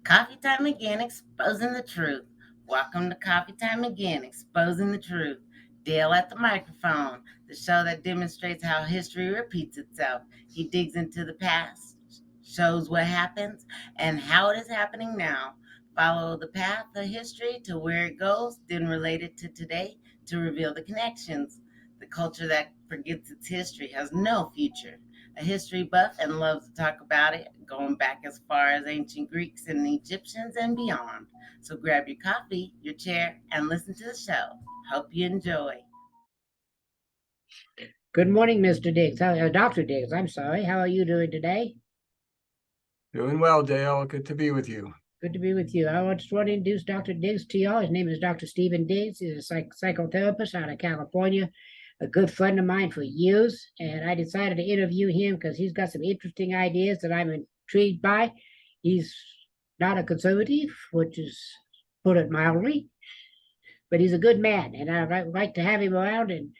Coffee time again, exposing the truth. Welcome to Coffee Time Again, exposing the truth. Dale at the microphone, the show that demonstrates how history repeats itself. He digs into the past, shows what happens, and how it is happening now. Follow the path of history to where it goes, then relate it to today to reveal the connections. The culture that forgets its history has no future. A history buff and loves to talk about it, going back as far as ancient Greeks and Egyptians and beyond. So grab your coffee, your chair, and listen to the show. Hope you enjoy. Good morning, Mr. Diggs. Dr. Diggs, I'm sorry. How are you doing today? Doing well, Dale. Good to be with you. Good to be with you. I just want to introduce Dr. Diggs to y'all. His name is Dr. Stephen Diggs. He's a psychotherapist out of California, a good friend of mine for years. And I decided to interview him because he's got some interesting ideas that I'm intrigued by. He's not a conservative, which is, put it mildly, but he's a good man. And I'd like to have him around, and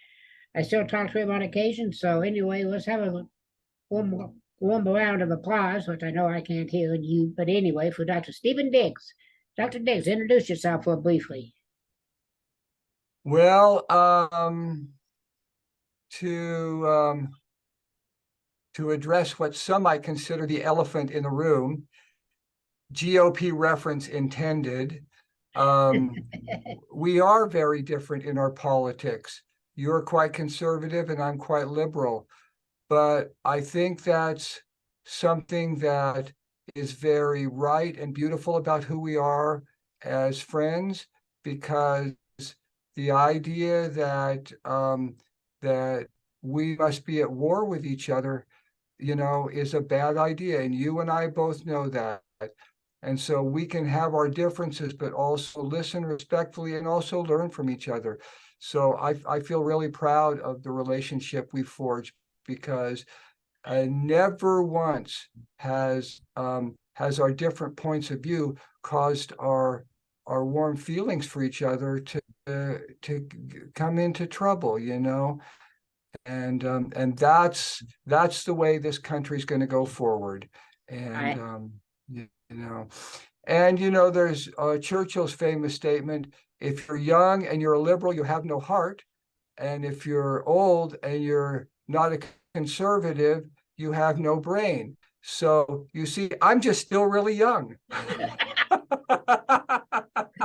I still talk to him on occasion. So anyway, let's have a one more round of applause, which I know I can't hear in you. But anyway, for Dr. Stephen Diggs. Dr. Diggs, introduce yourself for briefly. Well, to address what some might consider the elephant in the room, GOP reference intended, we are very different in our politics. You're quite conservative and I'm quite liberal. But I think that's something that is very right and beautiful about who we are as friends, because the idea that that we must be at war with each other, is a bad idea. And you and I both know that. And so we can have our differences, but also listen respectfully and also learn from each other. So I feel really proud of the relationship we forged, because never once has our different points of view caused our warm feelings for each other to come into trouble, and that's the way this country's going to go forward. And there's Churchill's famous statement: if you're young and you're a liberal, you have no heart, and if you're old and you're not a conservative, you have no brain. So you see, I'm just still really young.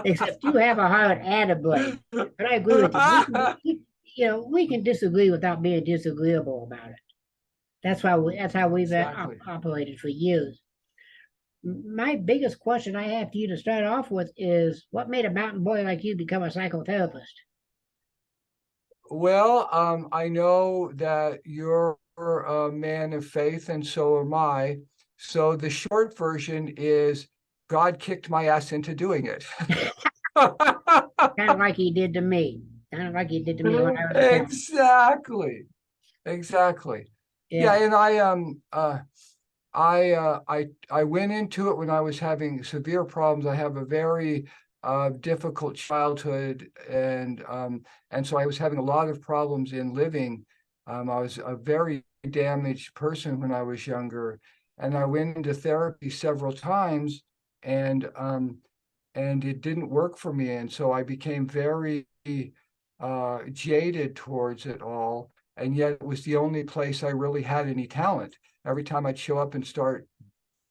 Except you have a heart and a brain. But I agree with you. We can disagree without being disagreeable about it. That's how we've Exactly. Operated for years. My biggest question I have for you to start off with is, what made a mountain boy like you become a psychotherapist? Well, I know that you're a man of faith, and so am I. So the short version is, God kicked my ass into doing it. Kind of like he did to me. Kind of like he did to me when I was a child. Exactly. Yeah, and I went into it when I was having severe problems. I have a very difficult childhood, and so I was having a lot of problems in living. I was a very damaged person when I was younger, and I went into therapy several times, and it didn't work for me, and so I became very jaded towards it all. And yet it was the only place I really had any talent. Every time I'd show up and start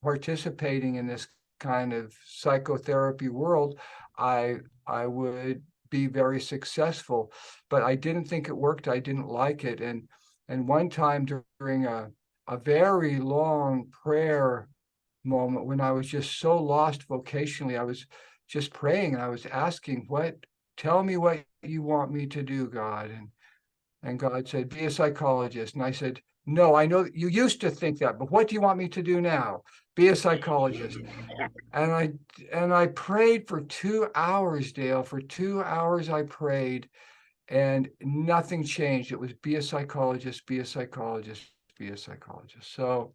participating in this kind of psychotherapy world, I would be very successful, but I didn't think it worked. I didn't like it. And one time during a very long prayer moment, when I was just so lost vocationally, I was just praying and I was asking, tell me what you want me to do, God. And God said, be a psychologist. And I said, no, I know you used to think that, but what do you want me to do now? Be a psychologist. And I prayed for 2 hours, Dale. For 2 hours I prayed, and nothing changed. It was be a psychologist, be a psychologist, be a psychologist. So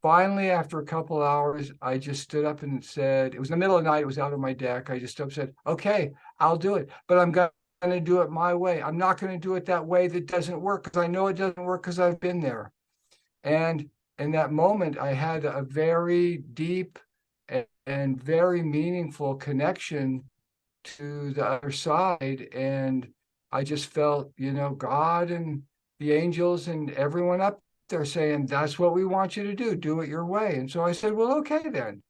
finally, after a couple of hours, I just stood up and said, it was the middle of the night, it was out on my deck. I just stood up and said, okay, I'll do it, but I'm going to do it my way. I'm not going to do it that way that doesn't work, because I know it doesn't work, because I've been there. And in that moment, I had a very deep and very meaningful connection to the other side. And I just felt, God and the angels and everyone up there saying, that's what we want you to do it your way. And so I said, well, okay, then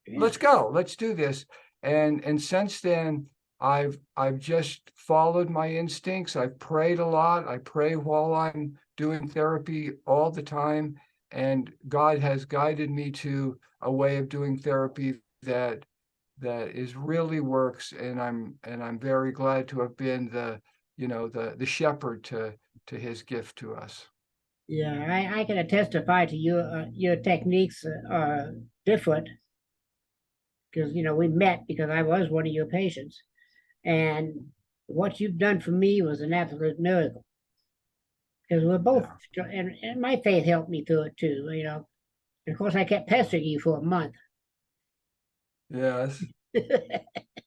Yeah. let's go, let's do this. And since then, I've just followed my instincts. I've prayed a lot. I pray while I'm doing therapy all the time. And God has guided me to a way of doing therapy that is really works. And I'm very glad to have been the shepherd to his gift to us. Yeah, I can testify to your techniques are different because we met because I was one of your patients, and what you've done for me was an absolute miracle because we're both, and my faith helped me through it too. And of course, I kept pestering you for a month. Yes,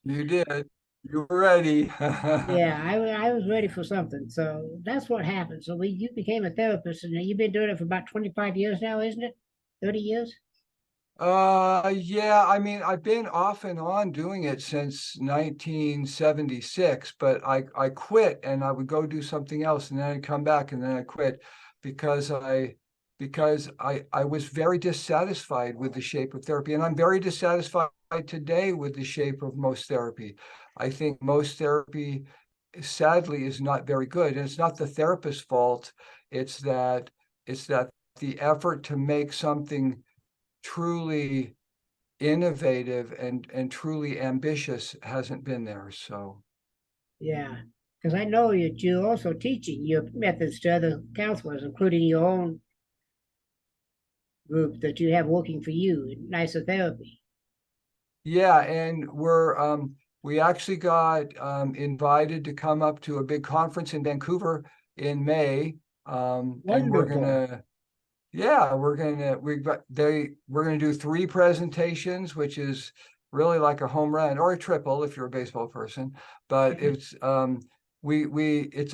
you did. You were ready. Yeah, I was ready for something. So that's what happened. So you became a therapist, and you've been doing it for about 25 years now, isn't it? 30 years? Yeah, I mean, I've been off and on doing it since 1976, but I quit and I would go do something else and then I'd come back and then I quit because I was very dissatisfied with the shape of therapy. And I'm very dissatisfied today with the shape of most therapy. I think most therapy, sadly, is not very good. And it's not the therapist's fault. It's that the effort to make something truly innovative and truly ambitious hasn't been there. So Yeah, because I know that you're also teaching your methods to other counselors, including your own group that you have working for you in NICA therapy. yeah, and we actually got invited to come up to a big conference in Vancouver in May. And we're Wonderful. gonna Yeah, we're gonna do 3 presentations, which is really like a home run or a triple if you're a baseball person. But it's a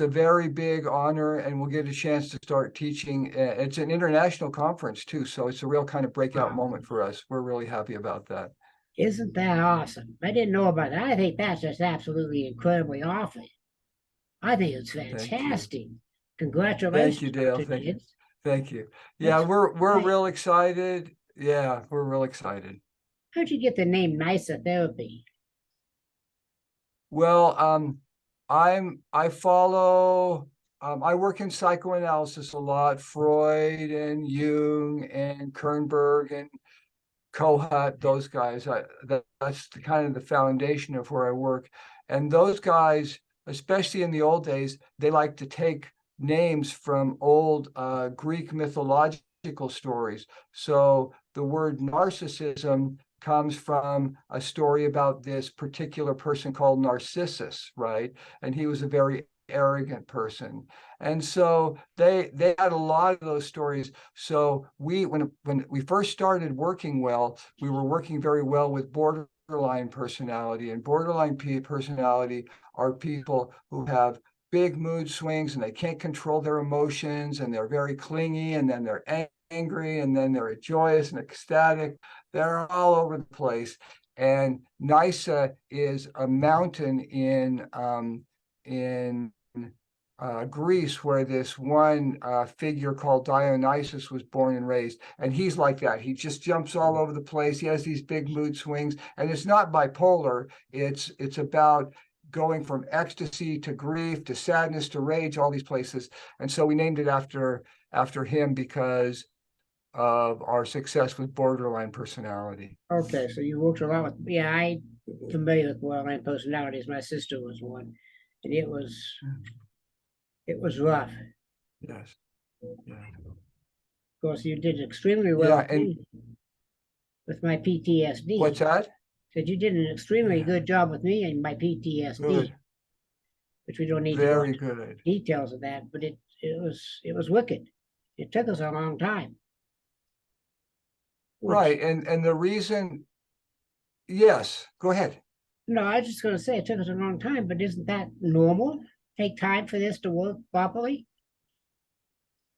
very big honor, and we'll get a chance to start teaching. It's an international conference too, so it's a real kind of breakout Wow. moment for us. We're really happy about that. Isn't that awesome? I didn't know about that. I think that's just absolutely incredibly awesome. I think it's Thank you. fantastic. Thank you, Congratulations, Dale. Dr. Diggs. Thank you. Yeah, That's we're great. real excited. Yeah, we're real excited. How'd you get the name NICA therapy? Well, I follow, I work in psychoanalysis a lot, Freud and Jung and Kernberg and Kohut, those guys. That's the kind of the foundation of where I work. And those guys, especially in the old days, they like to take names from old Greek mythological stories. So the word narcissism comes from a story about this particular person called Narcissus, right? And he was a very arrogant person. And so they had a lot of those stories. So when we first started working well, we were working very well with borderline personality. And borderline personality are people who have big mood swings and they can't control their emotions and they're very clingy and then they're angry and then they're joyous and ecstatic. They're all over the place. And NICA is a mountain in Greece, where this one figure called Dionysus was born and raised. And he's like that. He just jumps all over the place. He has these big mood swings. And it's not bipolar. It's about going from ecstasy to grief to sadness to rage, all these places. And so we named it after him because of our success with borderline personality. Okay, so you worked a lot with, yeah, I familiar with borderline personalities. My sister was one, and it was rough. Yes. Yeah. Of course, you did extremely well Yeah. with And me with my PTSD. what's that? Said you did an extremely Yeah. good job with me and my PTSD, Good. which we don't need to go Very into good. details of that, but it was wicked. It took us a long time. Which Right. And the reason, yes, go ahead. no, I was just going to say it took us a long time, but isn't that normal? Take time for this to work properly.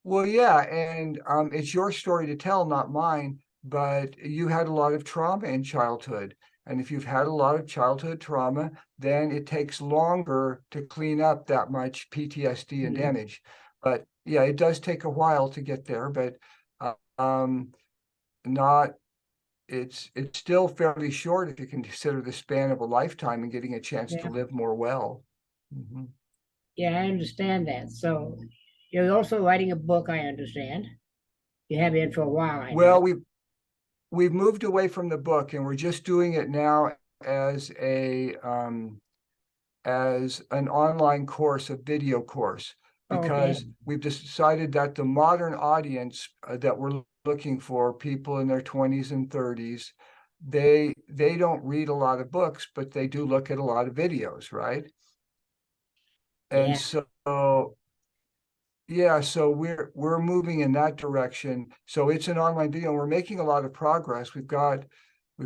Well, yeah, and it's your story to tell, not mine. but you had a lot of trauma in childhood. And if you've had a lot of childhood trauma, then it takes longer to clean up that much PTSD and Mhm. damage. But yeah, it does take a while to get there, but um, not it's still fairly short if you consider the span of a lifetime and getting a chance to Yeah, live more well. Mhm. yeah, I understand that. So you're also writing a book, I understand. You have been for a while, I know. Well, we've moved away from the book and we're just doing it now as a as an online course, a video course, Oh, okay. because we've decided that the modern audience that we're looking for, people in their 20s and 30s, they don't read a lot of books, but they do look at a lot of videos, right? And Yeah. so yeah, so we're moving in that direction. So it's an online video, and we're making a lot of progress. We've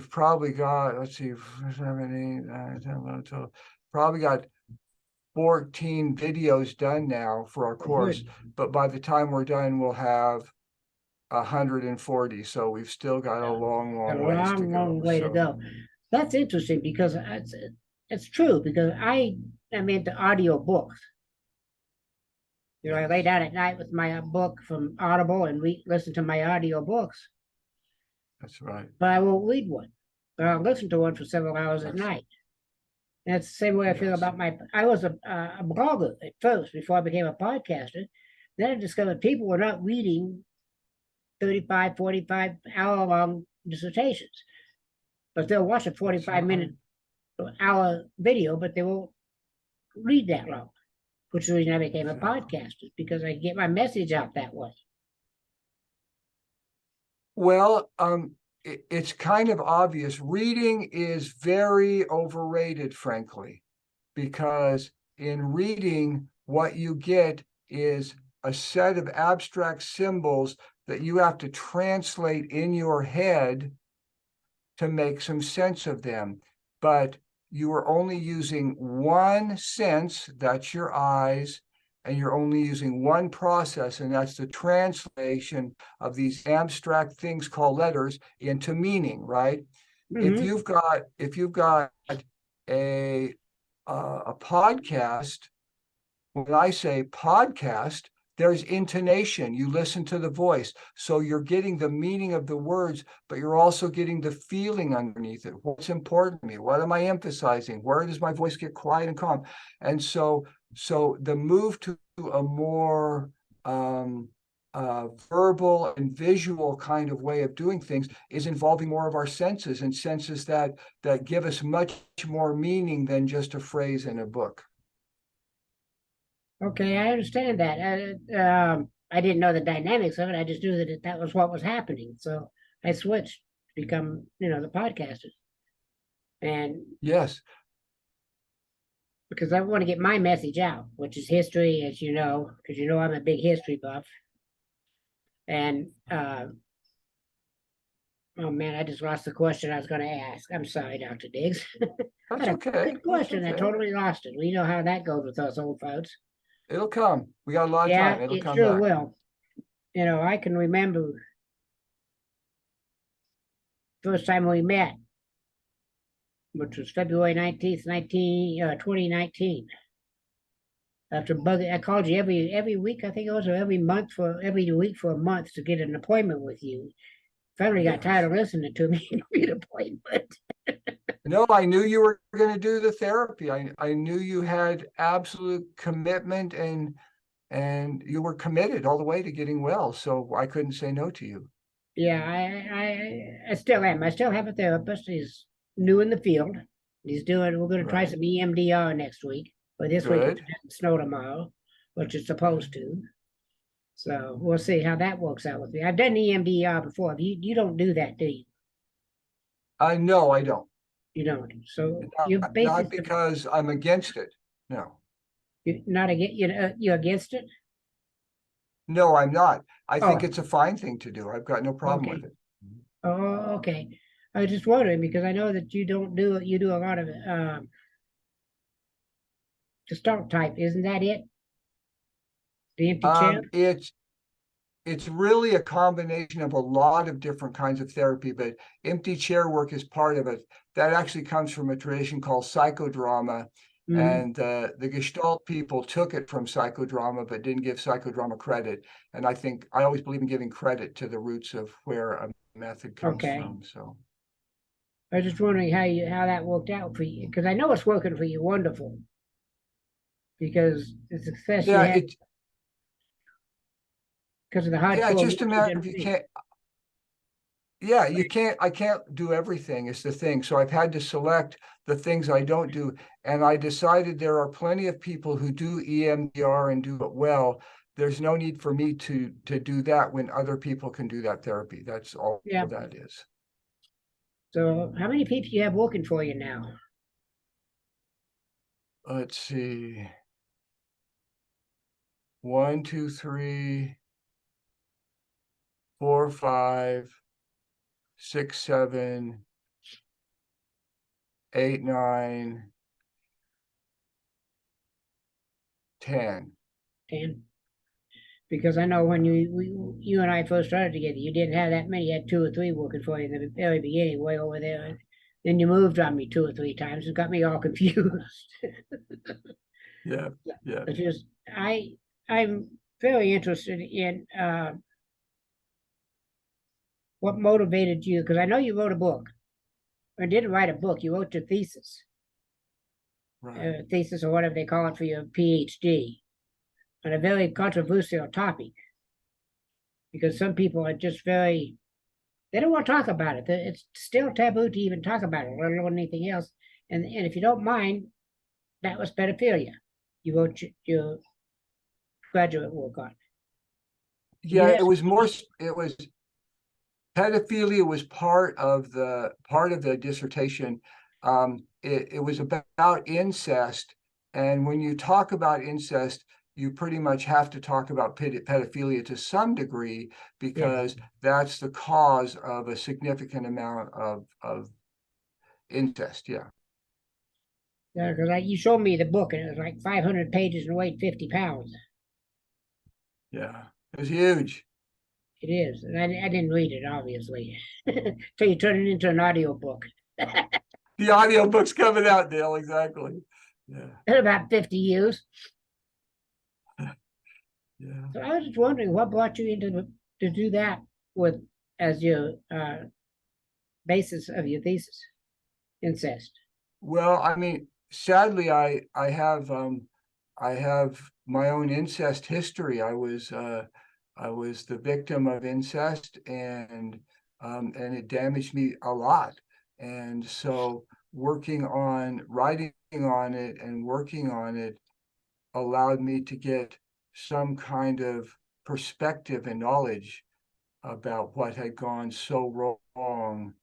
probably got, let's see, 7, 8, 9, 10, 11, 12, probably got 14 videos done now for our course. Good. But by the time we're done, we'll have 140. So we've still got a long, A long ways to long, go. long way to So go. That's interesting because it's true because I am into audio books. You know, I lay yes, down at night with my book from Audible and listen to my audio books, that's right. but I won't read one. But I'll listen to one for several hours at That's night. And that's the same way I feel yes. about I was a blogger at first before I became a podcaster. Then I discovered people were not reading 35, 45 hour long dissertations, but they'll watch a That's 45-minute right. hour video, but they won't read that long, which is the reason I became a Exactly. podcaster because I get my message out that way. Well, it's kind of obvious. Reading is very overrated, frankly, because in reading, what you get is a set of abstract symbols that you have to translate in your head to make some sense of them. But you are only using one sense, that's your eyes, and you're only using one process, and that's the translation of these abstract things called letters into meaning, right? Mm-hmm. If you've got a a podcast, when I say podcast, there's intonation. You listen to the voice. So you're getting the meaning of the words, but you're also getting the feeling underneath it. What's important to me? What am I emphasizing? Where does my voice get quiet and calm? And so the move to a more verbal and visual kind of way of doing things is involving more of our senses, and senses that give us much more meaning than just a phrase in a book. Okay, I understand that. I didn't know the dynamics of it. I just knew that that was what was happening. So I switched to become, the podcaster. And Yes. because I want to get my message out, which is history, as you know, because I'm a big history buff. And oh man, I just lost the question I was going to ask. I'm sorry, Dr. Diggs. That's Had a okay. good That's question. I okay. totally lost it. We know how that goes with us old folks. It'll come. We got a lot of Yeah, time. It'll it come sure back. will. I can remember first time we met, which was February 19th, 2019. After bugging, I called you every week, I think it was, or every week for a month to get an appointment with you. Finally got tired Yes. of listening to me and get an appointment. No, I knew you were going to do the therapy. I knew you had absolute commitment, and you were committed all the way to getting well. So I couldn't say no to you. Yeah, I still am. I still have a therapist. He's new in the field. We're going to try Right. some EMDR next week, or this week if it Good. doesn't snow tomorrow, which it's Good. supposed to. So we'll see how that works out with me. I've done EMDR before. You don't do that, do you? No, I don't. You don't. So Not, you're not basically because I'm against it. No. you're not against you're against it. No, I'm not. I think Oh, it's a fine thing to do. I've got no problem with okay. it. Oh, okay. I was just wondering because I know that you don't do it. You do a lot of the start type. Isn't that it? The empty chair. It's it's really a combination of a lot of different kinds of therapy, but empty chair work is part of it. That actually comes from a tradition called psychodrama. And the Gestalt people took it from psychodrama, but didn't give psychodrama credit. And I think I always believe in giving credit to the roots of where a method comes Okay. from. So I was just wondering how that worked out for you, because I know it's working for you wonderful. Because the success you yeah, had because of the it's hardcore just a matter of music you and can't. Yeah, you can't, I can't do everything is the thing. So I've had to select the things I don't do. And I decided there are plenty of people who do EMDR and do it well. There's no need for me to do that when other people can do that therapy. That's all yeah. that is. So how many people you have working for you now? Let's see. 1, 2, 3, 4, 5, 6, 7, 8, 9, 10. 10. Because I know when you and I first started together, you didn't have that many. You had 2 or 3 working for you in the very beginning, way over there. And then you moved on me 2 or 3 times. It got me all confused. Yeah, yeah. It's just I'm very interested in what motivated you, because I know you wrote a book. Or didn't write a book. You wrote your Right. thesis or whatever they call it for your PhD, on a very controversial topic. Because some people are just very they don't want to talk about it. It's still taboo to even talk about it, let alone anything else. And if you don't mind, that was pedophilia. You wrote your graduate work on. Can you Yeah, ask? it was pedophilia was part of the dissertation. It was about incest, and when you talk about incest, you pretty much have to talk about pedophilia to some degree Yes. because that's the cause of a significant amount of incest. Yeah, Yeah, because you showed me the book and it was like 500 pages and weighed 50 pounds. yeah, it was huge. It is. And I didn't read it, obviously. So you turn it into an audio book The audiobook's coming out, Dale. Exactly. Yeah, in about 50 years. yeah. So I was just wondering what brought you to do that with as your basis of your thesis, incest. Well, I mean, sadly, I have my own incest history. I was the victim of incest, and it damaged me a lot. And so, writing on it, and working on it allowed me to get some kind of perspective and knowledge about what had gone so wrong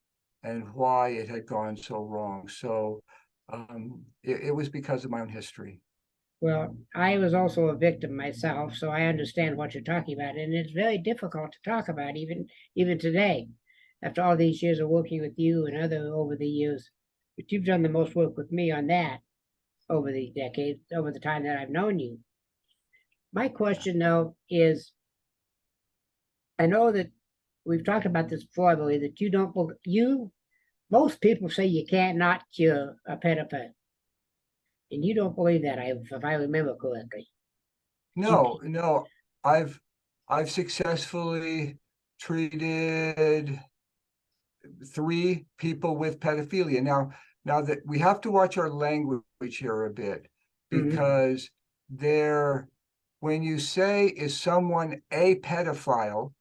and why it had gone so wrong. So it was because of my own history. Well, I was also a victim myself, so I understand what you're talking about, and it's very difficult to talk about even today, after all these years of working with you and other over the years. But you've done the most work with me on that over the decades, over the time that I've known you. My question though is, I know that we've talked about this before, I believe that you don't you most people say you can't not cure a pedophile, and you don't believe that, if I remember correctly. You No, no, I've I've successfully treated 3 people with pedophilia. Now that we have to watch our language here a bit, Mhm. because there, when you say is someone a pedophile,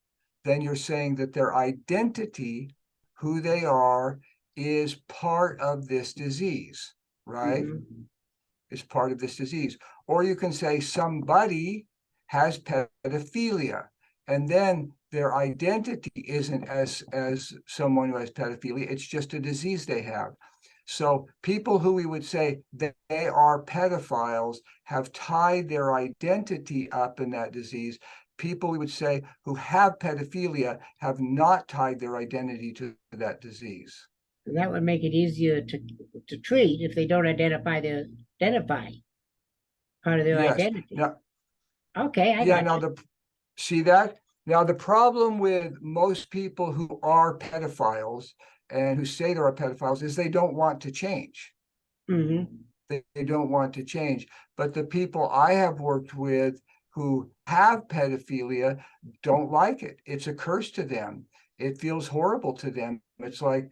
then you're saying that their identity, who they are, is part of this disease, right? Mhm. Is part of this disease. Or you can say somebody has pedophilia, and then their identity isn't as someone who has pedophilia, it's just a disease they have. So people who we would say that they are pedophiles have tied their identity up in that disease. People we would say who have pedophilia have not tied their identity to that disease. And that would make it easier to treat if they don't identify part of their Yes. identity. Now, Okay, I yeah, got now you. see that? Now, the problem with most people who are pedophiles and who say they are pedophiles is they don't want to change. They don't want to change. But the people I have worked with who have pedophilia don't like it. It's a curse to them. It feels horrible to them. It's like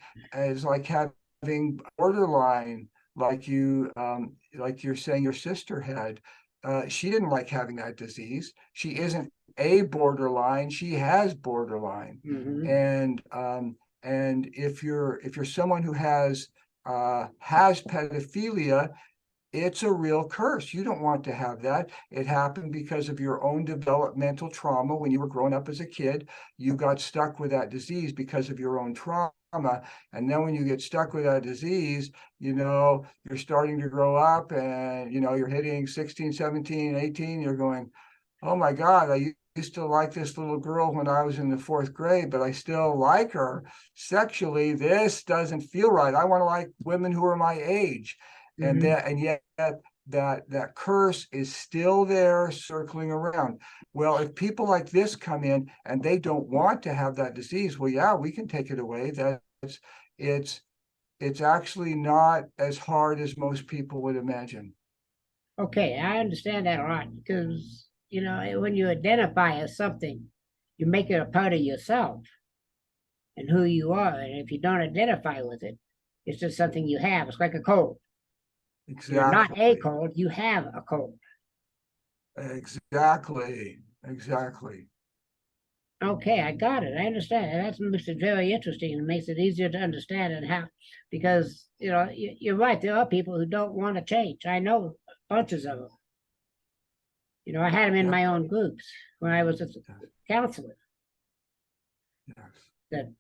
having borderline, like you're saying your sister had. She didn't like having that disease. She isn't a borderline. She has borderline. And if you're someone who has pedophilia, it's a real curse. You don't want to have that. It happened because of your own developmental trauma when you were growing up as a kid. You got stuck with that disease because of your own trauma. And then when you get stuck with that disease, you're starting to grow up and, you're hitting 16, 17, 18. You're going, oh my God, I used to like this little girl when I was in the fourth grade, but I still like her sexually. This doesn't feel right. I want to like women who are my age. And yet that curse is still there circling around. Well, if people like this come in and they don't want to have that disease, well, yeah, we can take it away. It's actually not as hard as most people would imagine. Okay, I understand that a lot because, when you identify as something, you make it a part of yourself and who you are. And if you don't identify with it, it's just something you have. It's like a cold. You're not a Exactly. cold, you have a cold. Exactly. Okay, I got it. I understand. And that makes it very interesting and makes it easier to understand and how, because, you're right. There are people who don't want to change. I know bunches of them. I had them in Yeah. my own groups when I was a counselor Yes. that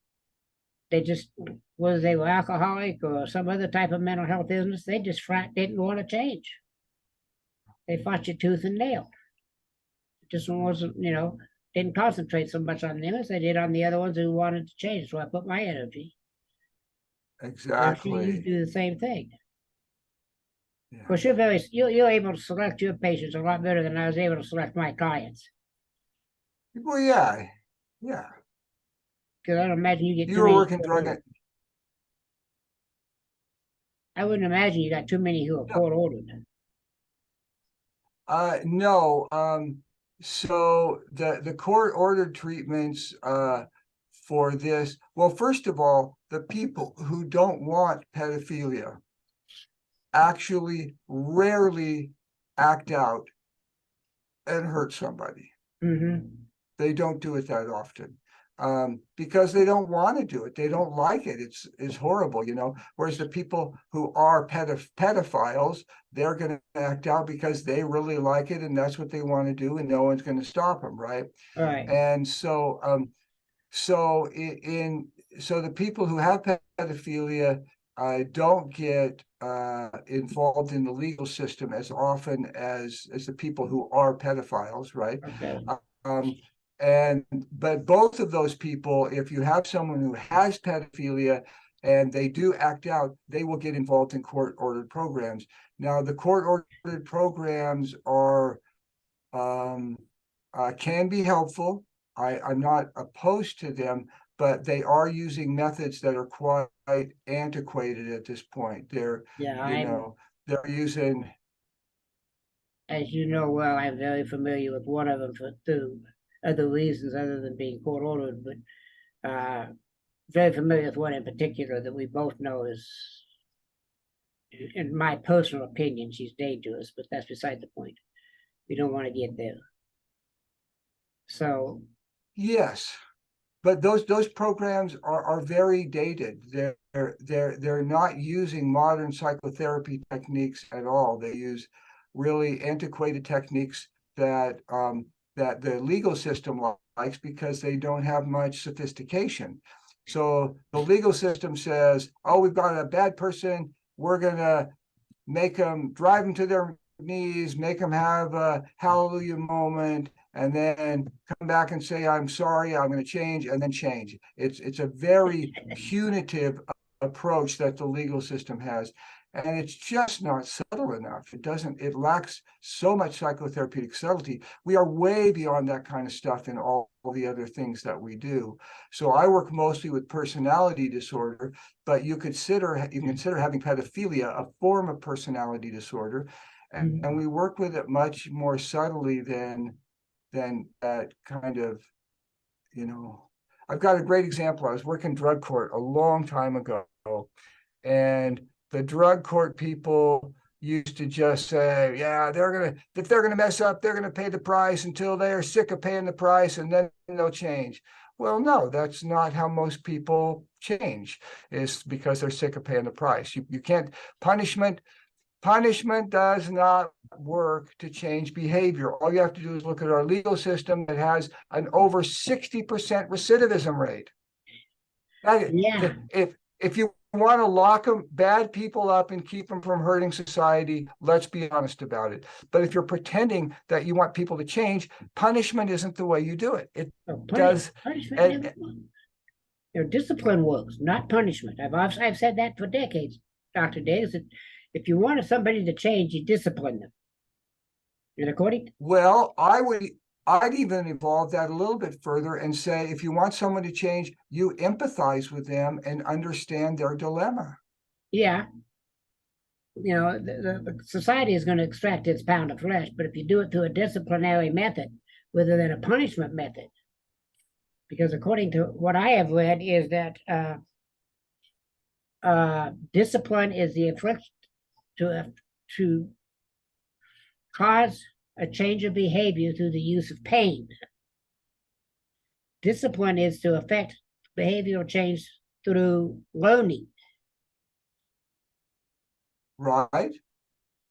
they just, whether they were alcoholic or some other type of mental health illness, they just didn't want to change. They fought you tooth and nail. It just wasn't, didn't concentrate so much on them as they did on the other ones who wanted to change. So I put my energy. I'm sure you Exactly. do the same thing. Yeah. Of course, you're able to select your patients a lot better than I was able to select my clients. Well, yeah. Yeah. Because I don't imagine you get You too were many working court drug. ordered. I wouldn't imagine you got too many who are No. court ordered. No. So the court ordered treatments for this. Well, first of all, the people who don't want pedophilia actually rarely act out and hurt somebody. They don't do it that often. Because they don't want to do it. They don't like it. It's horrible, Whereas the people who are pedophiles, they're going to act out because they really like it and that's what they want to do, and no one's going to stop them, right? All right. And so the people who have pedophilia don't get involved in the legal system as often as the people who are pedophiles, right? Okay. Um, but both of those people, if you have someone who has pedophilia and they do act out, they will get involved in court-ordered programs. Now, the court-ordered programs can be helpful. I'm not opposed to them, but they are using methods that are quite antiquated at this point. They're using. As you know well, I'm very familiar with one of them for two other reasons other than being court ordered, but very familiar with one in particular that we both know is, in my personal opinion, she's dangerous, but that's beside the point. We don't want to get there. So Yes, but those programs are very dated. They're not using modern psychotherapy techniques at all. They use really antiquated techniques that the legal system likes because they don't have much sophistication. So the legal system says, "Oh, we've got a bad person. We're gonna drive them to their knees, make them have a hallelujah moment, and then come back and say, I'm sorry, I'm going to change, and then change." It's a very punitive approach that the legal system has. And it's just not subtle enough. It lacks so much psychotherapeutic subtlety. We are way beyond that kind of stuff in all the other things that we do. So I work mostly with personality disorder, but you consider having pedophilia a form of personality disorder. And we work with it much more subtly than that kind of, I've got a great example. I was working drug court a long time ago, and the drug court people used to just say, yeah, if they're gonna mess up, they're gonna pay the price until they are sick of paying the price, and then they'll change. Well, no, that's not how most people change. It's because they're sick of paying the price. You can't punishment does not work to change behavior. All you have to do is look at our legal system that has an over 60% recidivism rate. Yeah. If you want to lock bad people up and keep them from hurting society, let's be honest about it. But if you're pretending that you want people to change, punishment isn't the way you do it. It does. Punishment never works. Your discipline works, not punishment. I've said that for decades, Dr. Diggs. That if you want somebody to change, you discipline them. And according Well, I'd even evolve that a little bit further and say, if you want someone to change, you empathize with them and understand their dilemma. yeah, the society is going to extract its pound of flesh, but if you do it through a disciplinary method rather than a punishment method, because according to what I have read is that discipline is the effort to cause a change of behavior through the use of pain. Discipline is to affect behavioral change through learning. Right.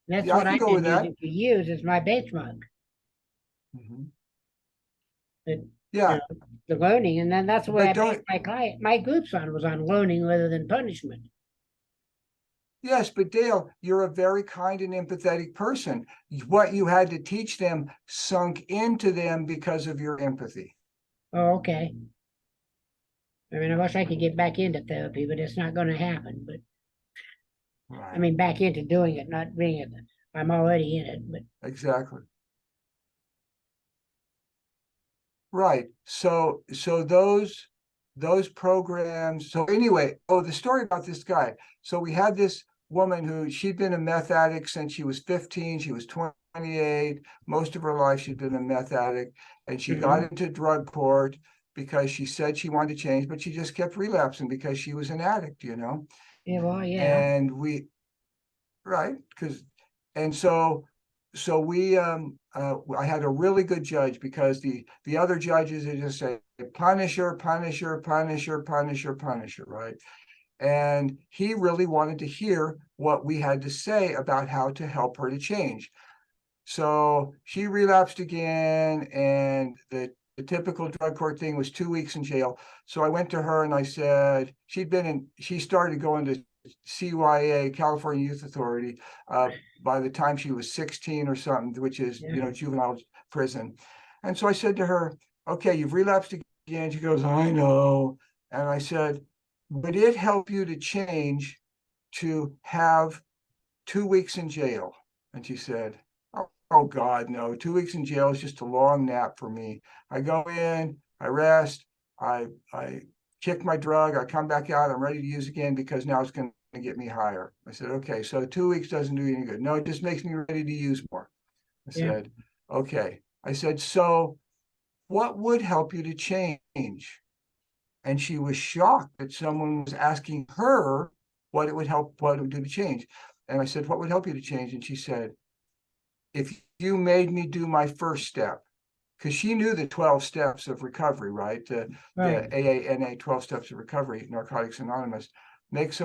That's Yeah, what I can I've go been with that. using for years as my benchmark. But, Yeah. the learning, and then that's the way But I don't, based my groups on was on learning rather than punishment. yes, but Dale, you're a very kind and empathetic person. What you had to teach them sunk into them because of your empathy. Oh, okay. I mean, I wish I could get back into therapy, but it's not going to happen. But I Right. mean, back into doing it, not being it. I'm already in it, but Exactly. Right. So those programs. So anyway, the story about this guy. So we had this woman who she'd been a meth addict since she was 15. She was 28. Most of her life she'd been a meth addict, and she got into drug court because she said she wanted to change, but she just kept relapsing because she was an addict, yeah, well, yeah. And right, and so we I had a really good judge, because the other judges, they just say punisher, punisher, punisher, punisher, punisher, right? And he really wanted to hear what we had to say about how to help her to change. So she relapsed again, and the typical drug court thing was 2 weeks in jail. So I went to her and I said, she started going to CYA, California Youth Authority, by the time she was 16 or something, which is, juvenile prison. And so I said to her, okay, you've relapsed again. She goes, I know. And I said, would it help you to change to have 2 weeks in jail? And she said, oh God, no, 2 weeks in jail is just a long nap for me. I go in, I rest, I kick my drug, I come back out, I'm ready to use again because now it's going to get me higher. I said, okay, so 2 weeks doesn't do you any good. No, it just makes me ready to use more. I said, okay. I said, so what would help you to change? And she was shocked that someone was asking her what it would do to change. And I said, what would help you to change? And she said, if you made me do my first step, because she knew the 12 steps of recovery, right? The AANA 12 steps of recovery, Narcotics Anonymous. Make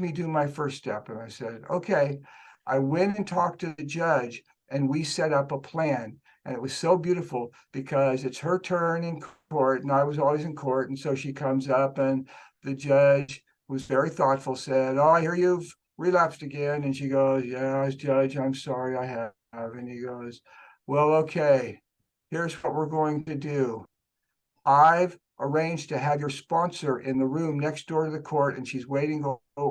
me do my first step. And I said, okay. I went and talked to the judge, and we set up a plan. And it was so beautiful because it's her turn in court, and I was always in court. And so she comes up, and the judge was very thoughtful, said, oh, I hear you've relapsed again. And she goes, yeah, Judge, I'm sorry, I have. And he goes, well, okay, here's what we're going to do. I've arranged to have your sponsor in the room next door to the court, and she's waiting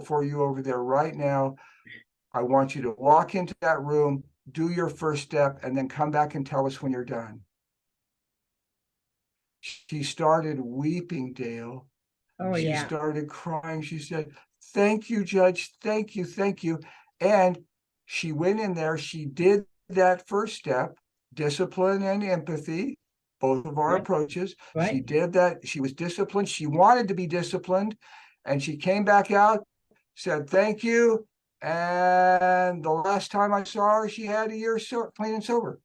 for you over there right now. I want you to walk into that room, do your first step, and then come back and tell us when you're done. She started weeping, Dale. Oh, She yeah. started crying. She said, "Thank you, Judge. Thank you. Thank you." And she went in there. She did that first step, discipline and empathy, both of our Right. approaches. She Right. did that. She was disciplined. She wanted to be disciplined. And she came back out, said, "Thank you." And the last time I saw her, she had a year clean and sober.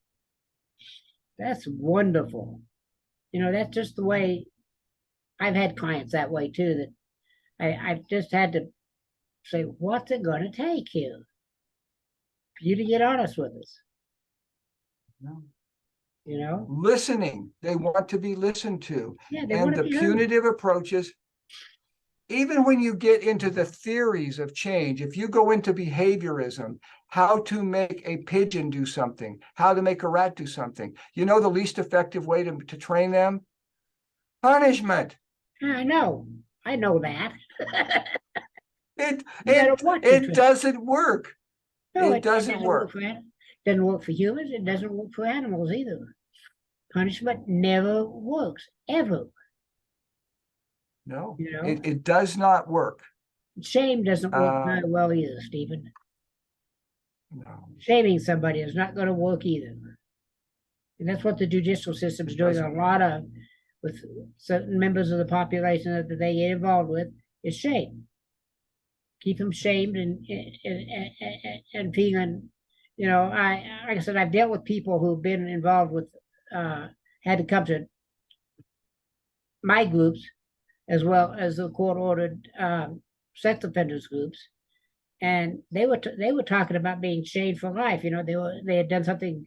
That's wonderful. You know, that's just the way I've had clients that way too, that I've just had to say, what's it going to take you for you to get honest with us? No. You know? Listening. They want to be listened to. Yeah, they And want to the be heard. punitive approaches, even when you get into the theories of change, if you go into behaviorism, how to make a pigeon do something, how to make a rat do something, you know the least effective way to train them? Punishment. I know. I know that. It No matter it what you it train. doesn't work. No, It it doesn't doesn't work work. for doesn't work for humans. It doesn't work for animals either. Punishment never works, ever. No, You know? it does not work. Shame doesn't work very Um, well either, Stephen. no, Shaming somebody is not going to work either. And that's what the judicial system is it doing a doesn't. lot of with certain members of the population that they get involved with is shame. Keep them shamed and feeling, you know, like I said, I've dealt with people who've been involved with had to come to my groups as well as the court ordered sex offenders groups, and they were talking about being shamed for life. You know, they had done something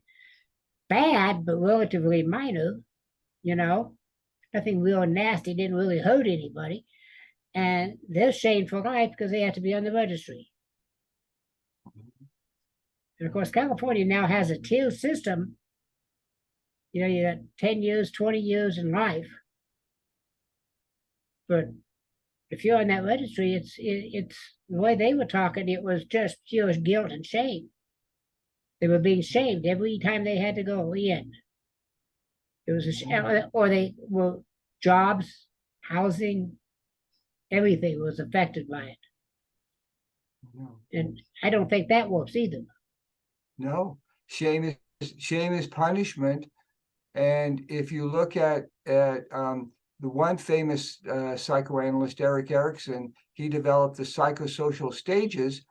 bad but relatively minor. You know, nothing real nasty, didn't really hurt anybody, and they're shamed for life because they have to be on the registry. And of course, California now has a tier system. You know, you got 10 years, 20 years in life. But if you're on that registry, it's the way they were talking, it was just pure guilt and shame. They were being shamed every time they had to go in. It was or they were jobs, housing, everything was affected by it. No. And I don't think that works either. No, shame is punishment. And if you look at the one famous psychoanalyst, Eric Erickson, he developed the psychosocial stages.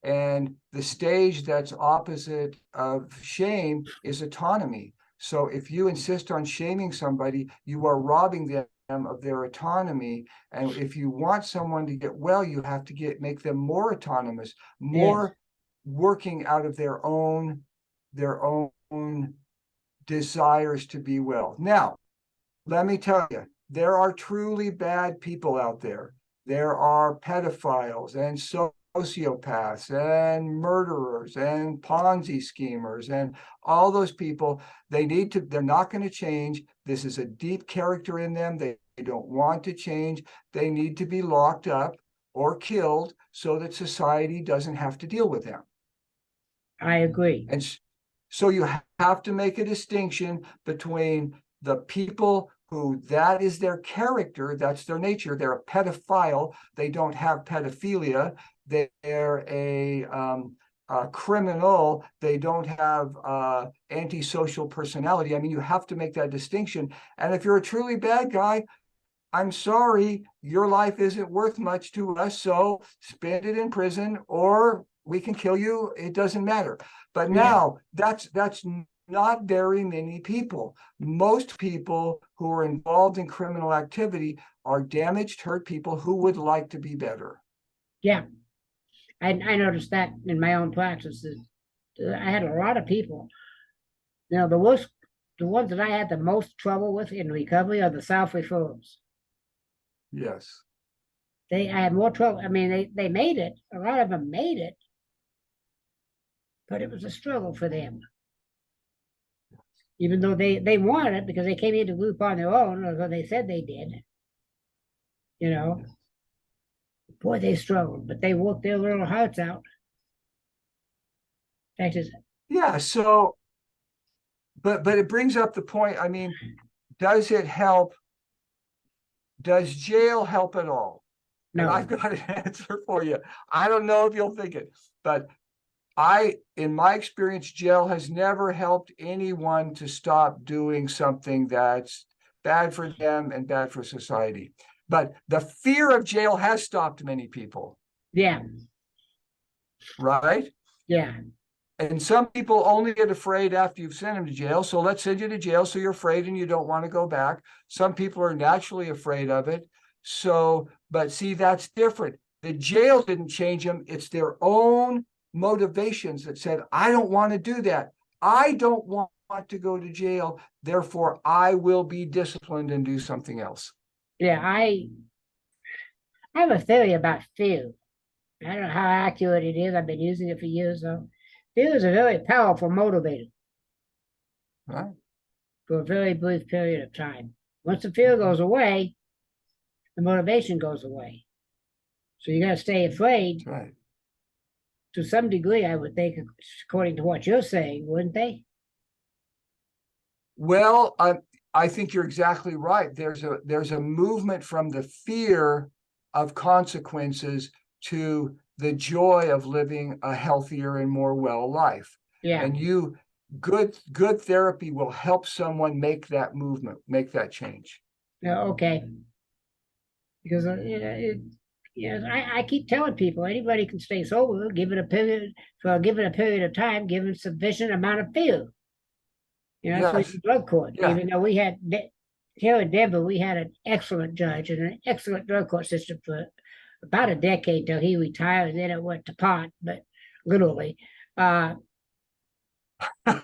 And the stage that's opposite of shame is autonomy. So if you insist on shaming somebody, you are robbing them of their autonomy. And if you want someone to get well, you have to make them more autonomous, Yes. more working out of their own desires to be well. Now, let me tell you, there are truly bad people out there. There are pedophiles and sociopaths and murderers and Ponzi schemers and all those people. They're not going to change. This is a deep character in them. They don't want to change. They need to be locked up or killed so that society doesn't have to deal with them. I agree. And so you have to make a distinction between the people who that is their character, that's their nature. They're a pedophile. They don't have pedophilia. They're a criminal. They don't have antisocial personality. I mean, you have to make that distinction. And if you're a truly bad guy, I'm sorry, your life isn't worth much to us. So spend it in prison or we can kill you. It doesn't matter. But Yeah. now that's not very many people. Most people who are involved in criminal activity are damaged, hurt people who would like to be better. Yeah. I noticed that in my own practice. I had a lot of people. You know, the ones that I had the most trouble with in recovery are the self referrals. Yes. I had more trouble. I mean, they made it. A lot of them made it, but it was a struggle for them. even though they wanted it because they came into group on their own, although they said they did. You know, boy, they struggled, but they worked their little hearts out. In fact, is Yeah. So, but it brings up the point. I mean, does it help? Does jail help at all? And I've no, got an answer for you. I don't know if you'll think it, but in my experience, jail has never helped anyone to stop doing something that's bad for them and bad for society. But the fear of jail has stopped many people, yeah, right? yeah, And some people only get afraid after you've sent them to jail. So let's send you to jail so you're afraid and you don't want to go back. Some people are naturally afraid of it. So, but see, that's different. The jail didn't change them. It's their own motivations that said, I don't want to do that. I don't want to go to jail. Therefore, I will be disciplined and do something else. yeah. I have a theory about fear. I don't know how accurate it is. I've been using it for years, though. Fear is a very powerful motivator Right? for a very brief period of time. Once the fear goes away, the motivation goes away. So you got to stay afraid That's right. to some degree, I would think, according to what you're saying, wouldn't they? Well, I think you're exactly right. There's a movement from the fear of consequences to the joy of living a healthier and more well life. Yeah. And good therapy will help someone make that movement, make that change. Yeah, okay. Because I keep telling people anybody can stay sober, given a period of time, given sufficient amount of fear. That's what Yes. drug court. Yeah. Even though we had here in Denver, we had an excellent judge and an excellent drug court system for about a decade till he retired, and then it went to pot, but literally. That's Yeah,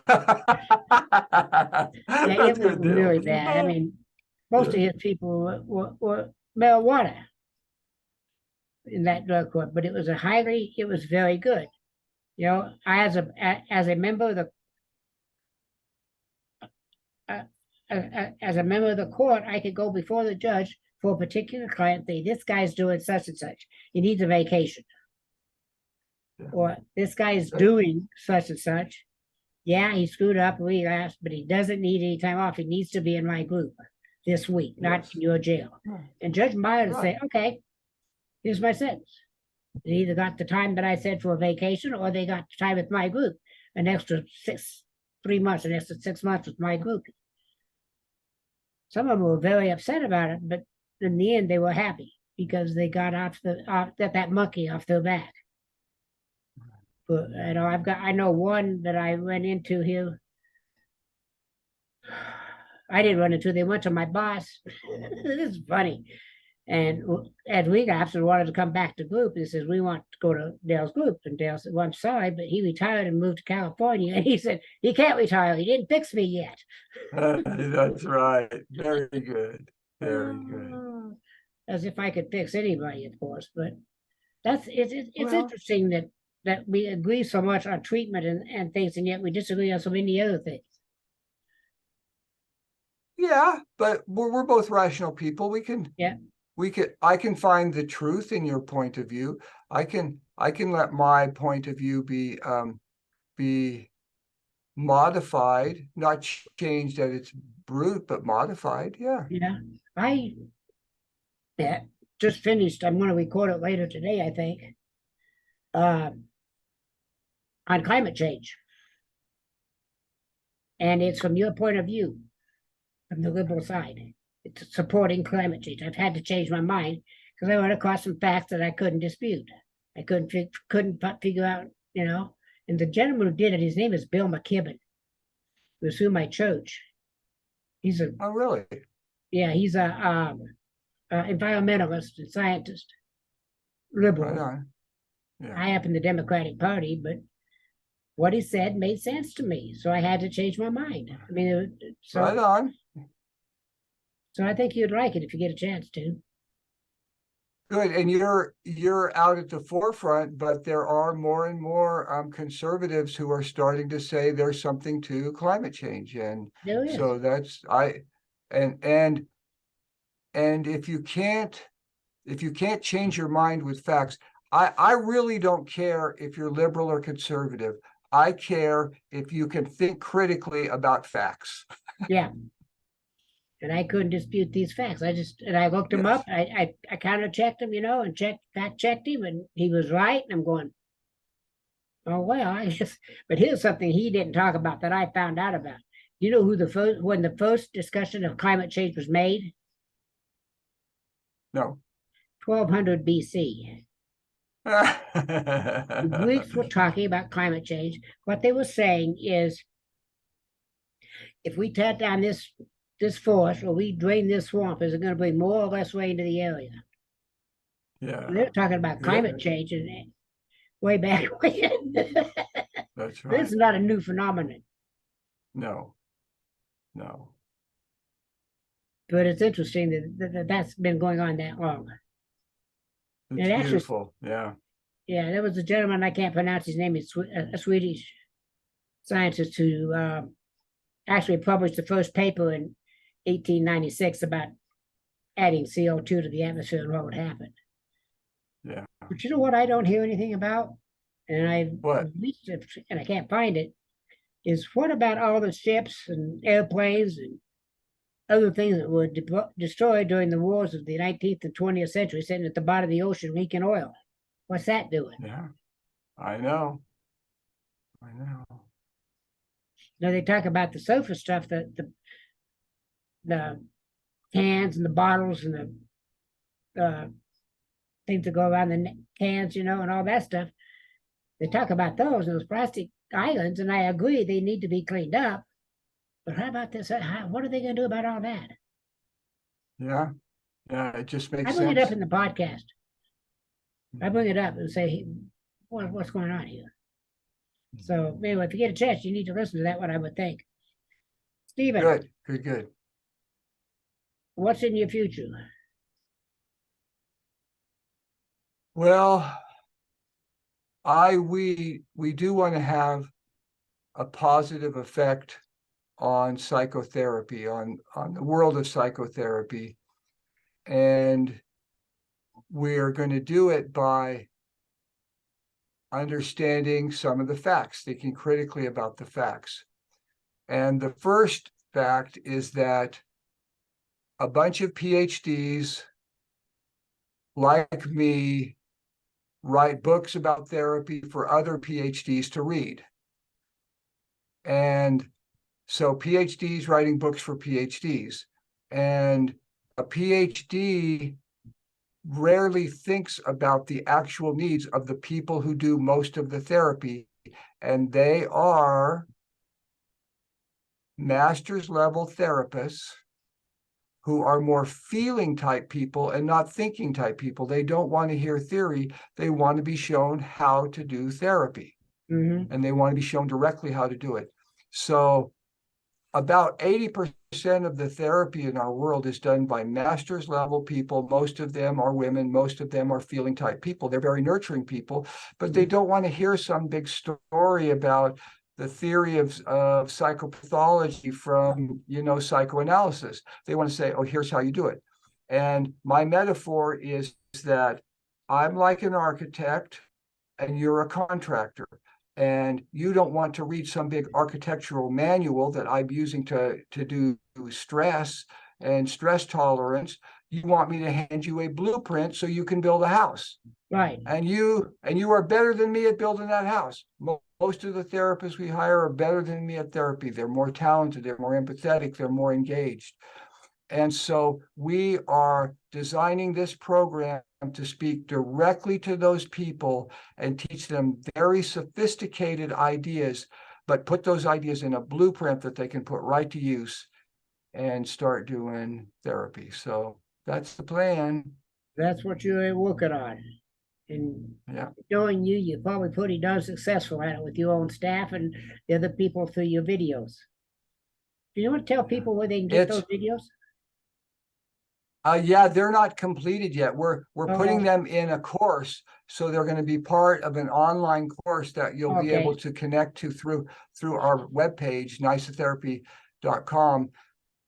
it was good really deal. bad. I mean, most of his people were marijuana in that drug court, but it was very good. As a member of the as a member of the court, I could go before the judge for a particular client, say, this guy's doing such and such. He needs a vacation. Yeah. Or this guy's doing such and such. Yeah, he screwed up, relapsed, but he doesn't need any time off. He needs to be in my group this week, not in your jail. And Judge Meyer would say, okay, here's my sentence. They either got the time that I said for a vacation or they got time with my group, an extra 3 months, an extra 6 months with my group. Some of them were very upset about it, but in the end, they were happy because they got that monkey off their back. But I know one that I went into here. I didn't run into. They went to my boss. This is funny. And as we after wanted to come back to group, he says, we want to go to Dale's group. And Dale said, well, I'm sorry, but he retired and moved to California. And he said, he can't retire. He didn't fix me yet. That's right. Very good. Very good. As if I could fix anybody, of course. But it's Well, interesting that we agree so much on treatment and things, and yet we disagree on so many other things. yeah, but we're both rational people. Yeah. I can find the truth in your point of view. I can let my point of view be modified, not changed at its root, but modified. Yeah. Yeah. I just finished. I'm going to record it later today, I think, on climate change. And it's from your point of view, from the liberal side. It's supporting climate change. I've had to change my mind because I run across some facts that I couldn't dispute. I couldn't figure out, And the gentleman who did it, his name is Bill McKibben, who's through my church. He's Oh, really? Yeah, he's a environmentalist and scientist, liberal. Right on. Yeah. High up in the Democratic Party, but what he said made sense to me, so I had to change my mind. I mean, Right on. So I think you'd like it if you get a chance to. Good, and you're out at the forefront, but there are more and more conservatives who are starting to say there's something to climate change, and There is. so that's and and and if you can't change your mind with facts, I really don't care if you're liberal or conservative. I care if you can think critically about facts. Yeah. And I couldn't dispute these facts. I looked him up. Yes. I kind of checked him, and fact checked him, and he was right. And I'm going, oh well, I just. But here's something he didn't talk about that I found out about. You know who the first when the first discussion of climate change was made? No. 1200 BC. The Greeks were talking about climate change. What they were saying is, if we tear down this forest or we drain this swamp, is it going to bring more or less rain to the area? Yeah. They're talking about Yeah. climate change and way back when. That's This right. is not a new phenomenon, No. No. but it's interesting that's been going on that long. It's And actually, beautiful. Yeah. yeah, there was a gentleman, I can't pronounce his name. It's a Swedish scientist who actually published the first paper in 1896 about adding CO2 to the atmosphere and what would happen. Yeah. But you know what I don't hear anything about? And I've What? reached it and I can't find it, is what about all the ships and airplanes and other things that were destroyed during the wars of the 19th and 20th century, sitting at the bottom of the ocean leaking oil? What's that doing? Yeah. I know. I know. They talk about the surface stuff, the cans and the bottles and the things that go around the cans, and all that stuff. They talk about those plastic islands, and I agree they need to be cleaned up. But how about this? What are they going to do about all that? Yeah. Yeah. It just I makes bring it up sense. in the podcast. I bring it up and say, hey, what's going on here? So anyway, if you get a chance, you need to listen to that one, I would think. Stephen, Good. Good. Good. what's in your future? Well, we do want to have a positive effect on psychotherapy, on the world of psychotherapy. And we're going to do it by understanding some of the facts, thinking critically about the facts. And the first fact is that a bunch of PhDs like me write books about therapy for other PhDs to read. And so PhDs writing books for PhDs. And a PhD rarely thinks about the actual needs of the people who do most of the therapy. And they are master's level therapists who are more feeling type people and not thinking type people. They don't want to hear theory. They want to be shown how to do therapy. Mm-hmm. And they want to be shown directly how to do it. So about 80% of the therapy in our world is done by master's level people. Most of them are women. Most of them are feeling type people. They're very nurturing people, but they don't want to hear some big story about the theory of psychopathology from, psychoanalysis. They want to say, oh, here's how you do it. And my metaphor is that I'm like an architect and you're a contractor. And you don't want to read some big architectural manual that I'm using to do stress and stress tolerance. You want me to hand you a blueprint so you can build a house. Right. And you are better than me at building that house. Most of the therapists we hire are better than me at therapy. They're more talented, they're more empathetic, they're more engaged. And so we are designing this program to speak directly to those people and teach them very sophisticated ideas, but put those ideas in a blueprint that they can put right to use and start doing therapy. So that's the plan. That's what you're working on. And Yeah. knowing you, you're probably pretty darn successful at it with your own staff and the other people through your videos. Do you want to tell people where they can get It's those videos? Yeah, they're not completed yet. We're putting Oh, them in a course, so they're going to be part of an online course that you'll be okay, able to connect to through our webpage, nicotherapy.com.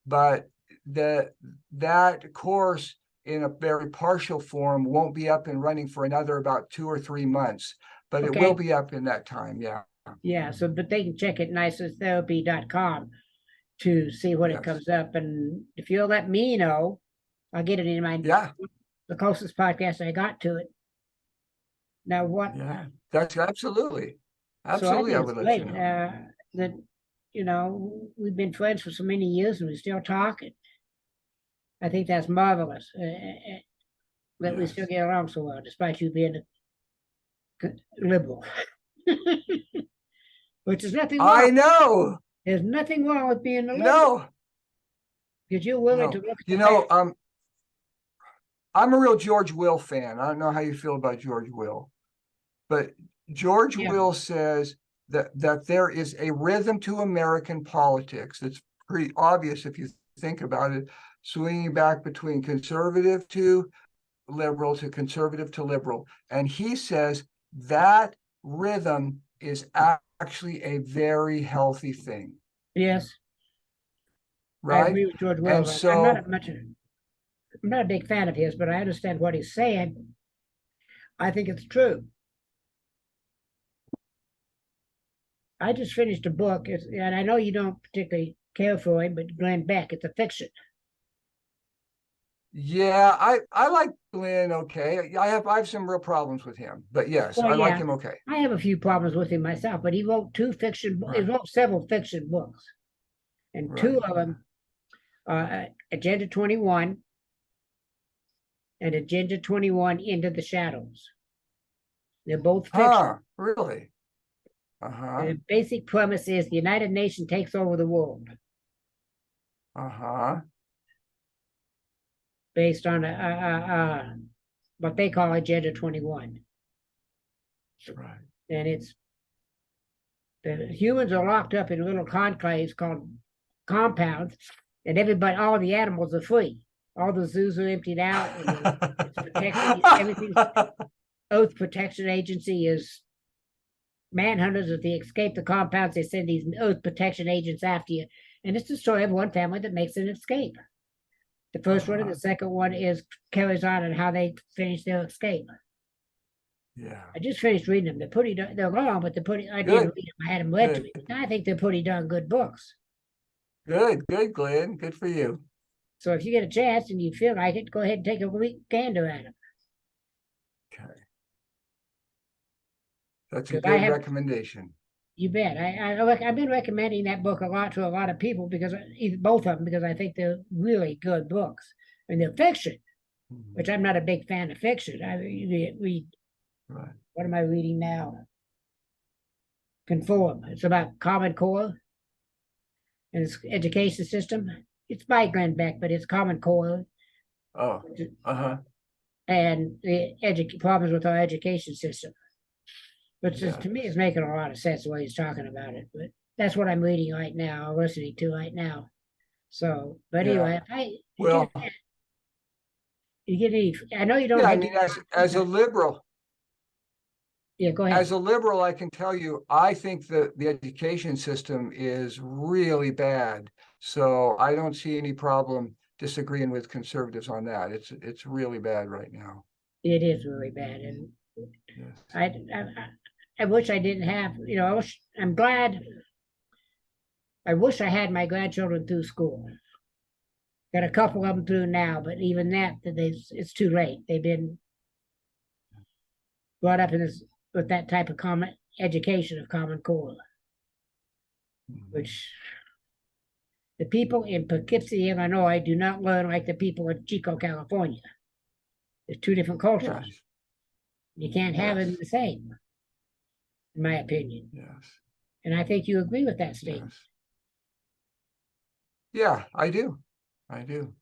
But that course in a very partial form won't be up and running for another about 2 or 3 months, but it will okay. be up in that time. Yeah. Yeah, so but they can check at nicotherapy.com to see what it Yes. comes up. And if you'll let me know, I'll get it in my Yeah. the closest podcast I got to it. Now what Yeah. That's absolutely. so I Absolutely, think I it's would let you great know. that we've been friends for so many years and we still talk. I think that's marvelous that we still Yes. get along so well, despite you being a liberal, which is nothing wrong. I know. There's nothing wrong with being a liberal No. because you're willing to No. look at You the know, facts. I'm a real George Will fan. I don't know how you feel about George Will, but George Yeah. Will says that there is a rhythm to American politics that's pretty obvious if you think about it, swinging back between conservative to liberal to conservative to liberal. And he says that rhythm is actually a very healthy thing, Yes, I right? agree with George And Wells. I'm so, not a big fan of his, but I understand what he's saying. I think it's true. I just finished a book, and I know you don't particularly care for him, but Glenn Beck. It's a fiction. yeah, I like Glenn okay. I have some real problems with him, but yes, Well, I like yeah, him okay. I have a few problems with him myself, but he wrote two fiction. He Right, wrote several fiction books, and two right. of them, Agenda 21 and Agenda 21 Into the Shadows. They're both fiction. Huh, really? Uh-huh, The basic premise is the United Nations takes over the world uh-huh. based on what they call Agenda 21. Right. And it's the humans are locked up in little conclaves called compounds, and everybody, all the animals are free. All the zoos are emptied out, and it's protected. Everything's Oath Protection Agency is manhunters. If they escape the compounds, they send these Oath Protection agents after you. And it's the story of one family that makes an escape. The first one and the Uh-huh. second one is carries on and how they finish their escape. Yeah. I just finished reading them. They're long, but they're pretty. I didn't Good, read them. I had them read to good, me. I think they're pretty darn good books. good, Glenn. Good for you. So if you get a chance and you feel like it, go ahead and take a gander at them. Okay. That's a Because I good have, recommendation. you bet. I've been recommending that book a lot to a lot of people because both of them because I think they're really good books and they're fiction, which Mhm. I'm not a big fan of fiction. I read Right. what am I reading now? Conform. It's about Common Core and its education system. It's by Glenn Beck, but it's Common Core Oh, uh-huh. and the problems with our education system. Which is, to me Yes. is making a lot of sense the way he's talking about it. But that's what I'm reading right now, or listening to right now. So, but Yeah. anyway, Well, you get any, I know you don't yeah, I take mean, any as a liberal, Yeah, go ahead. I can tell you, I think the education system is really bad. So I don't see any problem disagreeing with conservatives on that. It's really bad right now. It is really bad, and Yes. I, I, I wish I didn't have. I'm glad. I wish I had my grandchildren through school. Got a couple of them through now, but even it's too late. They've been brought up in this with that type of common education of Common Core, Mhm. which the people in Poughkeepsie, Illinois, do not learn like the people in Chico, California. There's two different cultures. Yes. You can't have them Yes. the same, in my opinion. Yes. And I think you agree with that statement. Yes. Yeah, I do. I do.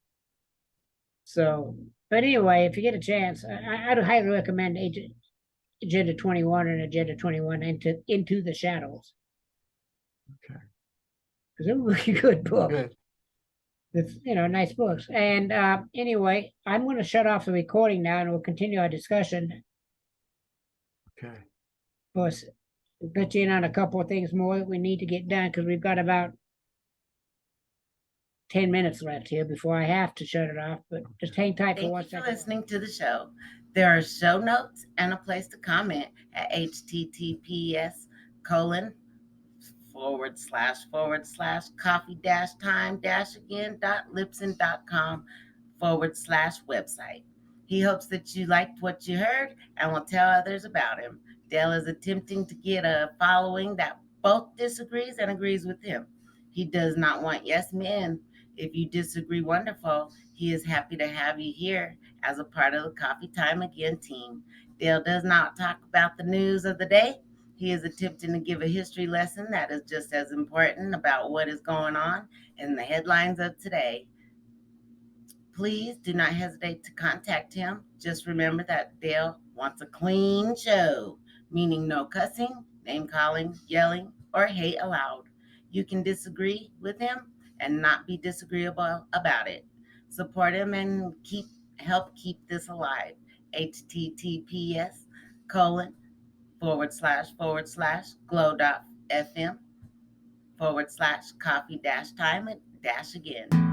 So, but anyway, if you get a chance, I'd highly recommend Agenda 21 and Agenda 21 into the Shadows Okay. because they're really good books. Good. It's, nice books. And anyway, I'm going to shut off the recording now, and we'll continue our discussion. Okay. Of course, let you in on a couple of things more that we need to get done because we've got about 10 minutes left here before I have to shut it off. But just hang tight for Thank one you for second. listening to the show. There are show notes and a place to comment at https colon // coffee time again.libsyn.com /website. He hopes that you liked what you heard and will tell others about him. Dale is attempting to get a following that both disagrees and agrees with him. He does not want yes men. If you disagree, wonderful. He is happy to have you here as a part of the Coffee Time Again team. Dale does not talk about the news of the day. He is attempting to give a history lesson that is just as important about what is going on in the headlines of today. Please do not hesitate to contact him. Just remember that Dale wants a clean show, meaning no cussing, name calling, yelling, or hate allowed. You can disagree with him and not be disagreeable about it. Support him and help keep this alive. https colon / glow.fm / coffee time again.